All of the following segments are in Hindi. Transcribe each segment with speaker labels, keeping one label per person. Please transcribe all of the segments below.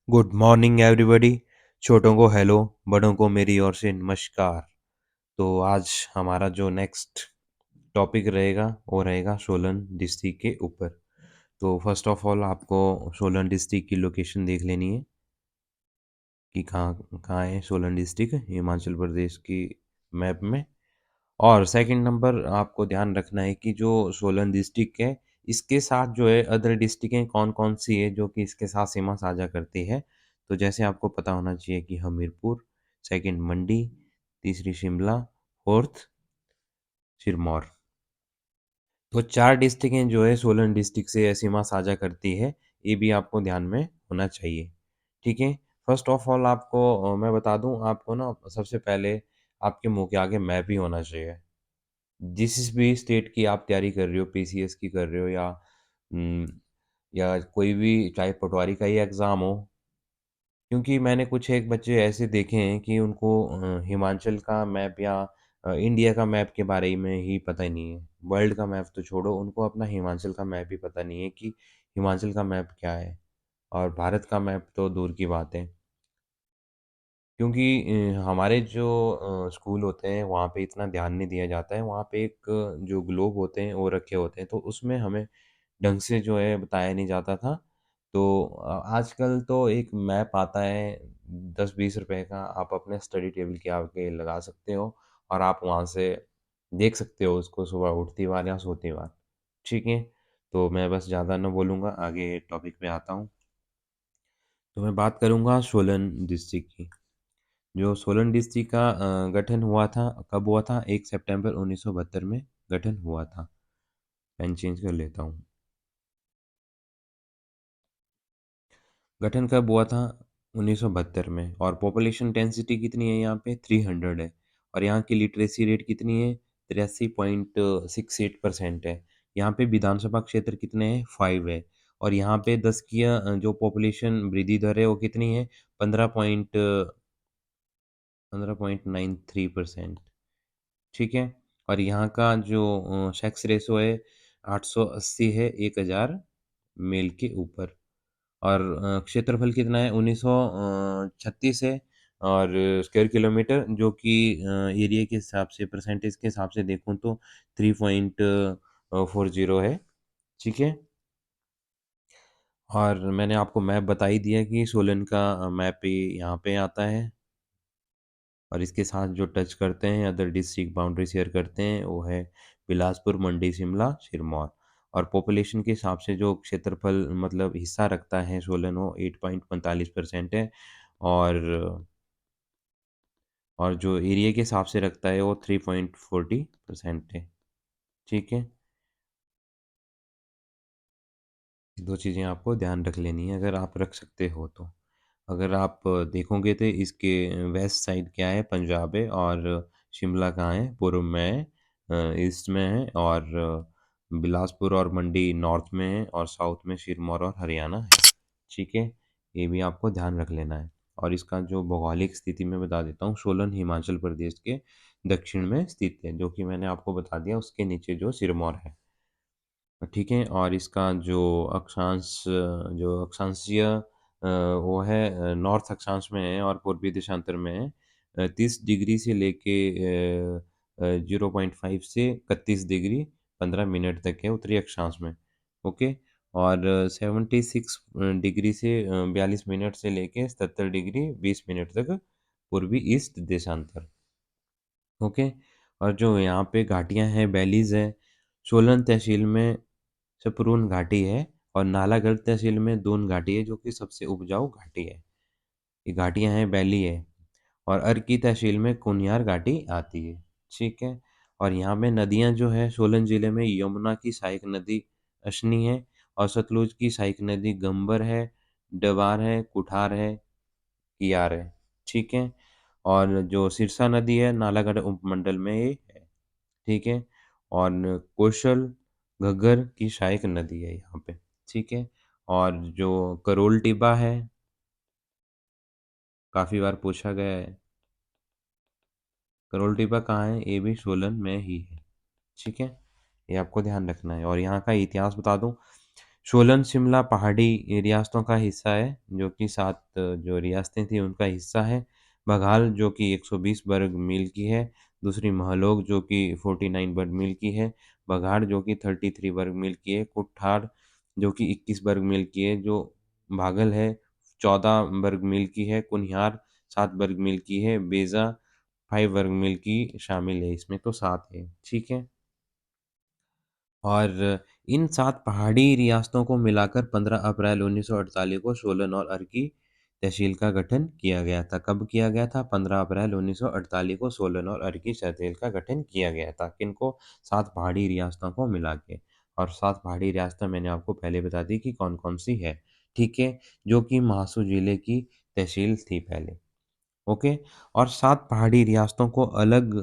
Speaker 1: Good morning everybody. छोटों को हेलो, बड़ों को मेरी ओर से नमस्कार। तो आज हमारा जो नेक्स्ट टॉपिक रहेगा वो रहेगा सोलन डिस्ट्रिक्ट के ऊपर। तो फर्स्ट ऑफ ऑल आपको सोलन डिस्ट्रिक्ट की लोकेशन देख लेनी है कि कहाँ कहाँ है सोलन डिस्ट्रिक्ट हिमाचल प्रदेश की मैप में। और सेकंड नंबर आपको ध्यान रखना है कि जो सोलन डिस्ट्रिक्ट है इसके साथ जो है अदर डिस्ट्रिक्टें कौन कौन सी है जो कि इसके साथ सीमा साझा करती है। तो जैसे आपको पता होना चाहिए कि हमीरपुर, सेकंड मंडी, तीसरी शिमला, फोर्थ सिरमौर। तो चार डिस्ट्रिक्टें जो है सोलन डिस्ट्रिक्ट से सीमा साझा करती है। ये भी आपको ध्यान में होना चाहिए। ठीक है। फर्स्ट ऑफ ऑल आपको मैं बता दूं आपको ना सबसे पहले आपके मुंह के आगे मैप ही होना चाहिए। जिस भी स्टेट की आप तैयारी कर रहे हो, पीसीएस की कर रहे हो उम, या कोई भी चाहे पटवारी का ही एग्ज़ाम हो, क्योंकि मैंने कुछ एक बच्चे ऐसे देखे हैं कि उनको हिमाचल का मैप या इंडिया का मैप के बारे में ही पता ही नहीं है। वर्ल्ड का मैप तो छोड़ो, उनको अपना हिमाचल का मैप ही पता नहीं है कि हिमाचल का मैप क्या है और भारत का मैप तो दूर की बात है। क्योंकि हमारे जो स्कूल होते हैं वहाँ पे इतना ध्यान नहीं दिया जाता है। वहाँ पे एक जो ग्लोब होते हैं वो रखे होते हैं, तो उसमें हमें ढंग से जो है बताया नहीं जाता था। तो आजकल तो एक मैप आता है 10-20 रुपए का, आप अपने स्टडी टेबल के आगे लगा सकते हो और आप वहाँ से देख सकते हो उसको सुबह उठती बार या सोती बार। ठीक है। तो मैं बस ज़्यादा ना बोलूँगा, आगे टॉपिक पे आता हूँ। तो मैं बात करूँगा सोलन डिस्ट्रिक्ट की। जो सोलन डिस्ट्रिक्ट का गठन हुआ था, कब हुआ था? 1 सितंबर 1972 में गठन हुआ था। पेन चेंज कर लेता हूँ। गठन कब हुआ था? 1972 में। और पॉपुलेशन डेंसिटी कितनी है यहाँ पे? 300 है। और यहाँ की लिटरेसी रेट कितनी है? 83.68% है। यहाँ पे विधानसभा क्षेत्र कितने हैं? 5 है। और यहाँ पे 10 की जो पॉपुलेशन वृद्धि दर है वो कितनी है? 15.93%। ठीक है। और यहाँ का जो सेक्स रेशो है 880 है 1000 मेल के ऊपर। और क्षेत्रफल कितना है? 1936 है। और स्क्वायर किलोमीटर जो कि एरिया के हिसाब से परसेंटेज के हिसाब से देखूं तो 3.40 है। ठीक है। और मैंने आपको मैप बता ही दिया कि सोलन का मैप ही यहाँ पे आता है। और इसके साथ जो टच करते हैं अदर डिस्ट्रिक्ट बाउंड्री शेयर करते हैं वो है बिलासपुर, मंडी, शिमला, सिरमौर। और पॉपुलेशन के हिसाब से जो क्षेत्रफल मतलब हिस्सा रखता है सोलन वो 8.45% है। और जो एरिया के हिसाब से रखता है वो 3.40% है। ठीक है। दो चीज़ें आपको ध्यान रख लेनी है अगर आप रख सकते हो तो। अगर आप देखोगे तो इसके वेस्ट साइड क्या है? पंजाब है। और शिमला कहाँ है? पूर्व में है, ईस्ट में है। और बिलासपुर और मंडी नॉर्थ में है। और साउथ में सिरमौर और हरियाणा है। ठीक है। ये भी आपको ध्यान रख लेना है। और इसका जो भौगोलिक स्थिति मैं बता देता हूँ, सोलन हिमाचल प्रदेश के दक्षिण में स्थित है, जो कि मैंने आपको बता दिया। उसके नीचे जो सिरमौर है। ठीक है। और इसका जो अक्षांशीय वो है नॉर्थ अक्षांश में है और पूर्वी देशांतर में है। 30 डिग्री से लेके 0.5 से 31 डिग्री 15 मिनट तक है उत्तरी अक्षांश में। ओके। और 76 डिग्री से 42 मिनट से लेके 77 डिग्री 20 मिनट तक पूर्वी ईस्ट देशांतर। ओके। और जो यहाँ पे घाटियाँ हैं, वैलीज़ हैं, सोलन तहसील में सपरून घाटी है। और नालागढ़ तहसील में दून घाटी है जो कि सबसे उपजाऊ घाटी है। ये घाटियाँ हैं, वैली है। और अर्की तहसील में कुनियार घाटी आती है। ठीक है। और यहाँ में नदियाँ जो है सोलन जिले में यमुना की सहायक नदी अशनी है। और सतलुज की सहायक नदी गंबर है, डबार है, कुठार है, कियार है। ठीक है। और जो सिरसा नदी है नालागढ़ उपमंडल में ये है। ठीक है। और कोशल घग्गर की सहायक नदी है यहाँ पे। ठीक है। और जो करोल टिब्बा है, काफ़ी बार पूछा गया है, करोल टिब्बा कहाँ है? ये भी सोलन में ही है। ठीक है। ये आपको ध्यान रखना है। और यहाँ का इतिहास बता दूं, सोलन शिमला पहाड़ी रियासतों का हिस्सा है, जो कि 7 जो रियासतें थी उनका हिस्सा है। बघाल जो कि 120 वर्ग मील की है, दूसरी महलोग जो कि 49 वर्ग मील की है, बघाड़ जो कि 33 वर्ग मील की है, कुट्ठार जो कि 21 वर्ग मील की है, जो भागल है 14 वर्ग मील की है, कुनिहार 7 वर्ग मील की है, बेजा 5 वर्ग मील की शामिल है इसमें, तो 7 है, ठीक है। और इन 7 पहाड़ी रियासतों को मिलाकर 15 अप्रैल 1948 को सोलन और अर्की तहसील का गठन किया गया था। कब किया गया था? 15 अप्रैल 1948 को सोलन और अर्की तहसील का गठन किया गया था। किनको? 7 पहाड़ी रियासतों को मिला के। और 7 पहाड़ी रियासतें मैंने आपको पहले बता दी कि कौन-कौन सी है, ठीक है? जो कि महासू जिले की तहसील थी पहले। ओके। और 7 पहाड़ी रियासतों को अलग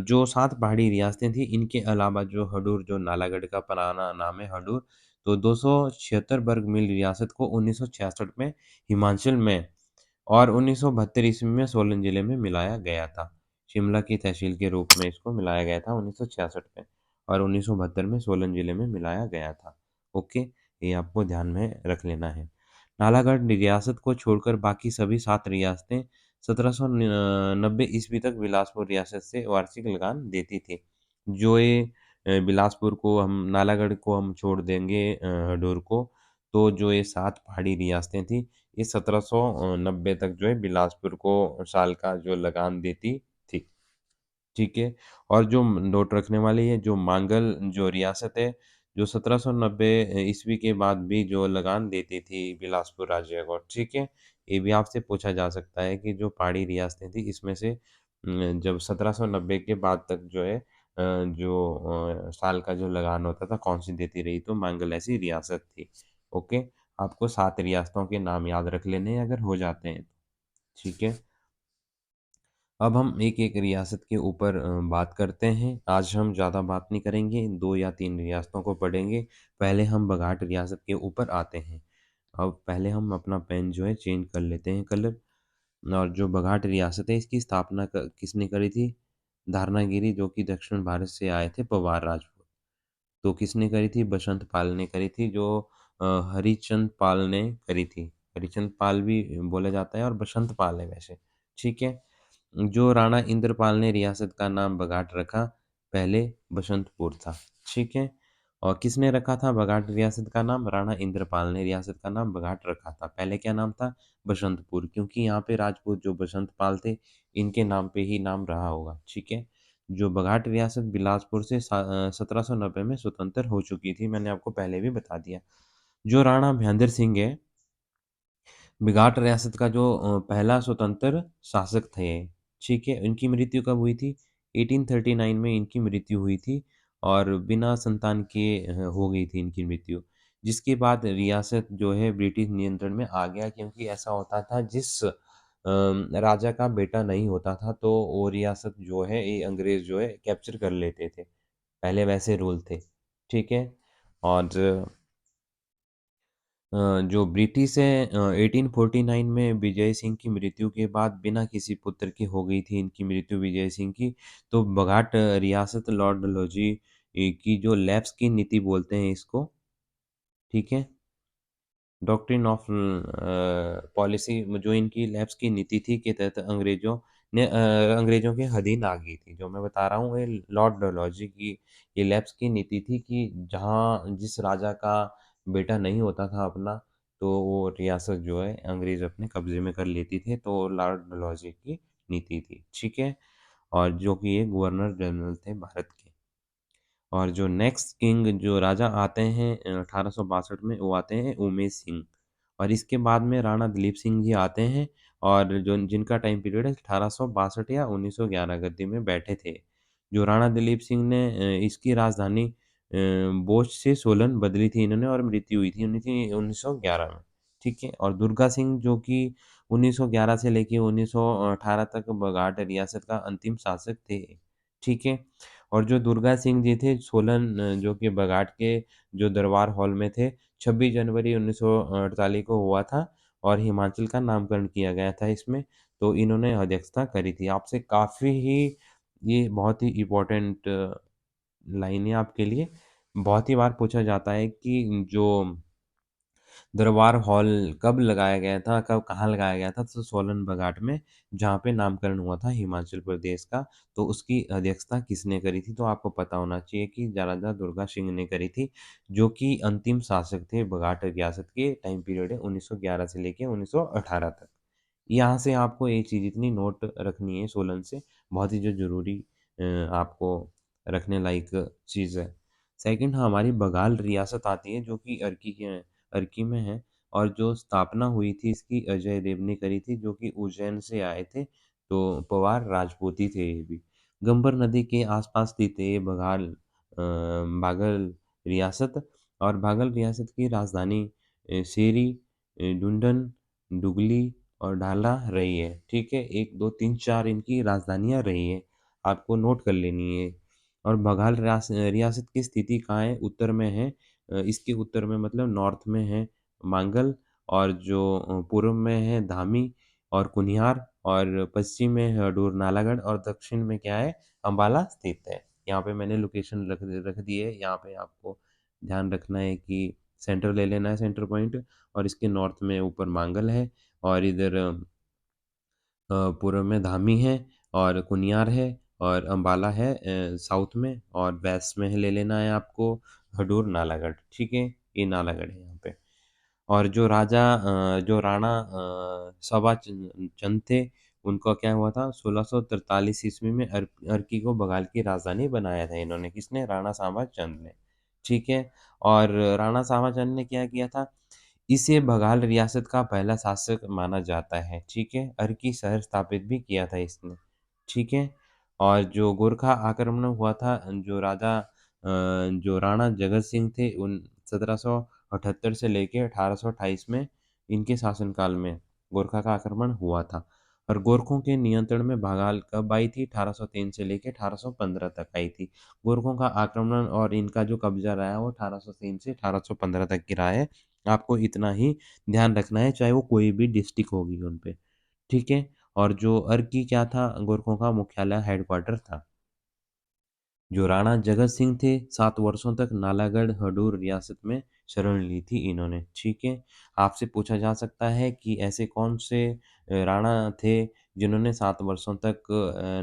Speaker 1: जो 7 पहाड़ी रियासतें थी, इनके अलावा जो हडूर, जो नालागढ़ का पुराना नाम है हडूर, तो 276 वर्ग मील रियासत को 1966 में हिमाचल में और 1972 ईस्वी में सोलन जिले में मिलाया गया था। शिमला की तहसील के रूप में इसको मिलाया गया था 1966 में, और 1972 में सोलन जिले में मिलाया गया था। ओके, ये आपको ध्यान में रख लेना है। नालागढ़ रियासत को छोड़कर बाकी सभी 7 रियासतें 1790 ईस्वी तक बिलासपुर रियासत से वार्षिक लगान देती थी। जो ये बिलासपुर को हम, नालागढ़ को हम छोड़ देंगे, हडूर को, तो जो ये 7 पहाड़ी रियासतें थी, ये 1790 तक जो है बिलासपुर को साल का जो लगान देती थी। ठीक है? और जो नोट रखने वाली है, जो मांगल जो रियासत है, जो 1790 ईस्वी के बाद भी जो लगान देती थी बिलासपुर राज्य को, ठीक है? ये भी आपसे पूछा जा सकता है कि जो पहाड़ी रियासतें थी, इसमें से जब 1790 के बाद तक जो है साल का जो लगान होता था, कौन-सी देती रही? तो मांगल ऐसी रियासत थी। ओके? आपको 7 रियासतों के नाम याद रख लेने हैं अगर हो जाते हैं, ठीक है? अब हम एक-एक रियासत के ऊपर बात करते हैं। आज हम ज़्यादा बात नहीं करेंगे, 2 या 3 रियासतों को पढ़ेंगे। पहले हम बघाट रियासत के ऊपर आते हैं। अब पहले हम अपना पेन जो है चेंज कर लेते हैं कलर। और जो बघाट रियासत है, इसकी स्थापना किसने करी थी? धारनागिरी, जो कि दक्षिण भारत से आए थे पवार राजपूत। तो किसने करी थी? बसंत पाल ने करी थी, जो हरिचंद पाल ने करी थी। हरिचंद पाल भी बोला जाता है और बसंत पाल है वैसे, ठीक है? जो राणा इंद्रपाल ने रियासत का नाम बघाट रखा, पहले बसंतपुर था, ठीक है? और किसने रखा था बघाट रियासत का नाम? राणा इंद्रपाल ने रियासत का नाम बघाट रखा था। पहले क्या नाम था? बसंतपुर, क्योंकि यहाँ पे राजपूत जो बसंतपाल थे, इनके नाम पे ही नाम रहा होगा, ठीक है? जो बघाट रियासत बिलासपुर से 1790 में स्वतंत्र हो चुकी थी, मैंने आपको पहले भी बता दिया। जो राणा महेंद्र सिंह है, बिगाट रियासत का जो पहला स्वतंत्र शासक थे, ठीक है? इनकी मृत्यु कब हुई थी? 1839 में इनकी मृत्यु हुई थी, और बिना संतान के हो गई थी इनकी मृत्यु। जिसके बाद रियासत जो है ब्रिटिश नियंत्रण में आ गया, क्योंकि ऐसा होता था, जिस राजा का बेटा नहीं होता था, तो वो रियासत जो है, ये अंग्रेज़ जो है कैप्चर कर लेते थे। पहले वैसे रूल थे, ठीक है? और जो ब्रिटिश है, 1849 में विजय सिंह की मृत्यु के बाद बिना किसी पुत्र के हो गई थी इनकी मृत्यु, विजय सिंह की। तो बघाट रियासत लॉर्ड डलहौजी की जो लैप्स की नीति बोलते हैं इसको, ठीक है? डॉक्ट्रिन ऑफ पॉलिसी, जो इनकी लैप्स की नीति थी, के तहत अंग्रेज़ों के अधीन आ गई थी। जो मैं बता रहा हूँ, ये लॉर्ड डलहौजी की ये लैप्स की नीति थी कि जहाँ जिस राजा का बेटा नहीं होता था अपना, तो वो रियासत जो है अंग्रेज़ अपने कब्ज़े में कर लेती थे, तो लॉर्ड डलहौजी की नीति थी, ठीक है? और जो कि ये गवर्नर जनरल थे भारत के। और जो नेक्स्ट किंग जो राजा आते हैं 1862 में, वो आते हैं उमेश सिंह। और इसके बाद में राणा दिलीप सिंह जी आते हैं, और जो जिनका टाइम पीरियड है 1862 या 1911 गद्दी में बैठे थे। जो राणा दिलीप सिंह ने इसकी राजधानी भोज से सोलन बदली थी इन्होंने, और मृत्यु हुई थी 1911 में, ठीक है? और दुर्गा सिंह जो कि 1911 से लेके 1918 तक बघाट रियासत का अंतिम शासक थे, ठीक है? और जो दुर्गा सिंह जी थे सोलन, जो कि बघाट के जो दरबार हॉल में थे, 26 जनवरी 1948 को हुआ था, और हिमाचल का नामकरण किया गया था इसमें, तो इन्होंने अध्यक्षता करी थी। आपसे काफ़ी ही ये बहुत ही इम्पोर्टेंट लाइन है आपके लिए। बहुत ही बार पूछा जाता है कि जो दरबार हॉल कब लगाया गया था, कब कहाँ लगाया गया था? तो सोलन बघाट में, जहाँ पे नामकरण हुआ था हिमाचल प्रदेश का। तो उसकी अध्यक्षता किसने करी थी? तो आपको पता होना चाहिए कि राजा दुर्गा सिंह ने करी थी, जो कि अंतिम शासक थे बघाट रियासत के। टाइम पीरियड है 1911 से लेके 1918 तक। यहाँ से आपको एक चीज़ इतनी नोट रखनी है सोलन से, बहुत ही जो ज़रूरी आपको रखने लायक चीज़ है। सेकंड, हमारी बंगाल रियासत आती है, जो कि अर्की में है, और जो स्थापना हुई थी इसकी अजय देव ने करी थी, जो कि उज्जैन से आए थे। तो पवार राजपूती थे ये भी। गंबर नदी के आसपास स्थित है ये बाघल रियासत। और बाघल रियासत की राजधानी सेरी, डुंडन, डुगली और ढाला रही है। ठीक है, 1, 2, 3, 4 इनकी राजधानियाँ रही हैं, आपको नोट कर लेनी है। और बघाल रियासत की स्थिति कहाँ है? उत्तर में है। इसके उत्तर में मतलब नॉर्थ में है मांगल, और जो पूर्व में है धामी और कुनिहार, और पश्चिम में है अडूर नालागढ़, और दक्षिण में क्या है? अम्बाला स्थित है। यहाँ पे मैंने लोकेशन रख दी है। यहाँ पे आपको ध्यान रखना है कि सेंटर ले लेना है, सेंटर पॉइंट। और इसके नॉर्थ में ऊपर मांगल है, और इधर पूर्व में धामी है, और कुनियार है, और अम्बाला है साउथ में, और वेस्ट में है ले लेना है आपको हडूर नालागढ़। ठीक है, ये नालागढ़ है यहाँ पे। और जो राणा सवा चंद थे, उनका क्या हुआ था? 1643 ईस्वी में अर्की को बंगाल की राजधानी बनाया था इन्होंने। किसने? राणा सांबा चंद ने। ठीक है। और राणा सांबा चंद ने क्या किया था? इसे बंगाल रियासत का पहला शासक माना जाता है। ठीक है। अर्की शहर स्थापित भी किया था इसने। ठीक है। और जो गोरखा आक्रमण हुआ था, जो राणा जगत सिंह थे, उन 1778 से लेके 1828 में, इनके शासनकाल में गोरखा का आक्रमण हुआ था। और गोरखों के नियंत्रण में बंगाल कब आई थी? 1803 से लेके 1815 तक आई थी। गोरखों का आक्रमण और इनका जो कब्जा रहा है वो 1803 से 1815 तक की रहा है। आपको इतना ही ध्यान रखना है, चाहे वो कोई भी डिस्ट्रिक्ट होगी उन पे। ठीक है। और जो अर्की क्या था? गोरखों का मुख्यालय हेडक्वार्टर था। जो राणा जगत सिंह थे, 7 वर्षों तक नालागढ़ हडूर रियासत में शरण ली थी इन्होंने। ठीक है। आपसे पूछा जा सकता है कि ऐसे कौन से राणा थे जिन्होंने 7 वर्षों तक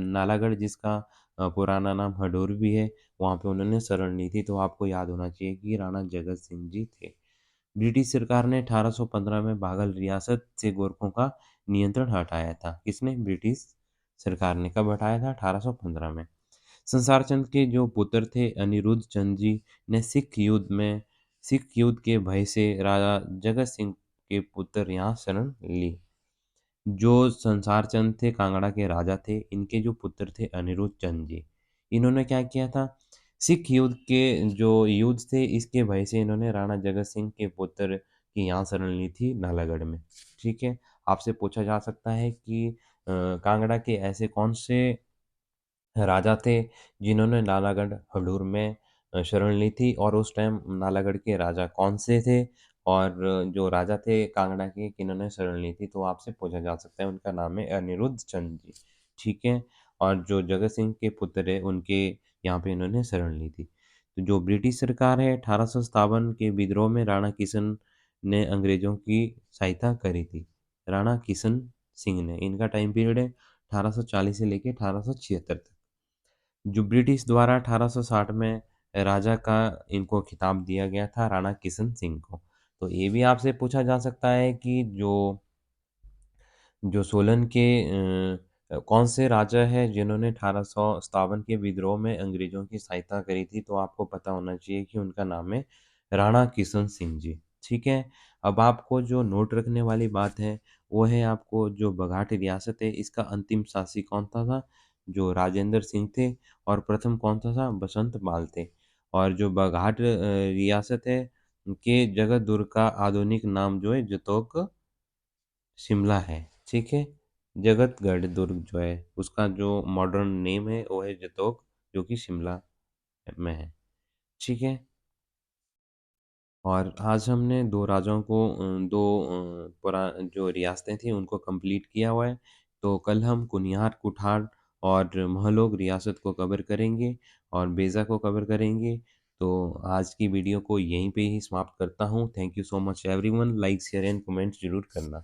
Speaker 1: नालागढ़, जिसका पुराना नाम हडूर भी है, वहाँ पे उन्होंने शरण ली थी। तो आपको याद होना चाहिए कि राणा जगत सिंह जी थे। ब्रिटिश सरकार ने 1815 में बाघल रियासत से गोरखों का नियंत्रण हटाया था। किसने? ब्रिटिश सरकार ने। कब हटाया था? 1815 में। संसार चंद के जो पुत्र थे अनिरुद्ध चंद जी ने सिख युद्ध के भय से राजा जगत सिंह के पुत्र यहाँ शरण ली। जो संसार चंद थे कांगड़ा के राजा थे, इनके जो पुत्र थे अनिरुद्ध चंद जी, इन्होंने क्या किया था? सिख युद्ध के जो युद्ध थे, इसके भय से इन्होंने राणा जगत सिंह के पुत्र की यहाँ शरण ली थी नालागढ़ में। ठीक है। आपसे पूछा जा सकता है कि कांगड़ा के ऐसे कौन से राजा थे जिन्होंने नालागढ़ हडूर में शरण ली थी, और उस टाइम नालागढ़ के राजा कौन से थे, और जो राजा थे कांगड़ा के, किन्होंने शरण ली थी? तो आपसे पूछा जा सकता है। उनका नाम है अनिरुद्ध चंद जी। ठीक है। और जो जगत सिंह के पुत्र है, उनके यहाँ पे इन्होंने शरण ली थी। तो जो ब्रिटिश सरकार है, 1857 के विद्रोह में राणा किशन ने अंग्रेजों की सहायता करी थी। राणा किशन सिंह ने। इनका टाइम पीरियड है 1840 से लेके 1876 तक। जो ब्रिटिश द्वारा 1860 में राजा का इनको खिताब दिया गया था राणा किशन सिंह को। तो ये भी आपसे पूछा जा सकता है कि जो जो सोलन के कौन से राजा हैं जिन्होंने 1857 के विद्रोह में अंग्रेजों की सहायता करी थी? तो आपको पता होना चाहिए कि उनका नाम है राणा किशन सिंह जी। ठीक है। अब आपको जो नोट रखने वाली बात है, वो है आपको जो बघाट रियासत है, इसका अंतिम शासक कौन था? जो राजेंद्र सिंह थे। और प्रथम कौन था? बसंत पाल थे। और जो बघाट रियासत है के जगत दुर्ग का आधुनिक नाम जो है जतोक शिमला है। ठीक है। जगतगढ़ दुर्ग जो है उसका जो मॉडर्न नेम है वो है जतोक, जो कि शिमला में है। ठीक है। और आज हमने दो राजाओं को दो पुरा जो रियासतें थी उनको कंप्लीट किया हुआ है। तो कल हम कुनिहार कुठार और महलोग रियासत को कवर करेंगे, और बेजा को कवर करेंगे। तो आज की वीडियो को यहीं पे ही समाप्त करता हूँ। Thank you so much everyone. Like share and comments जरूर करना।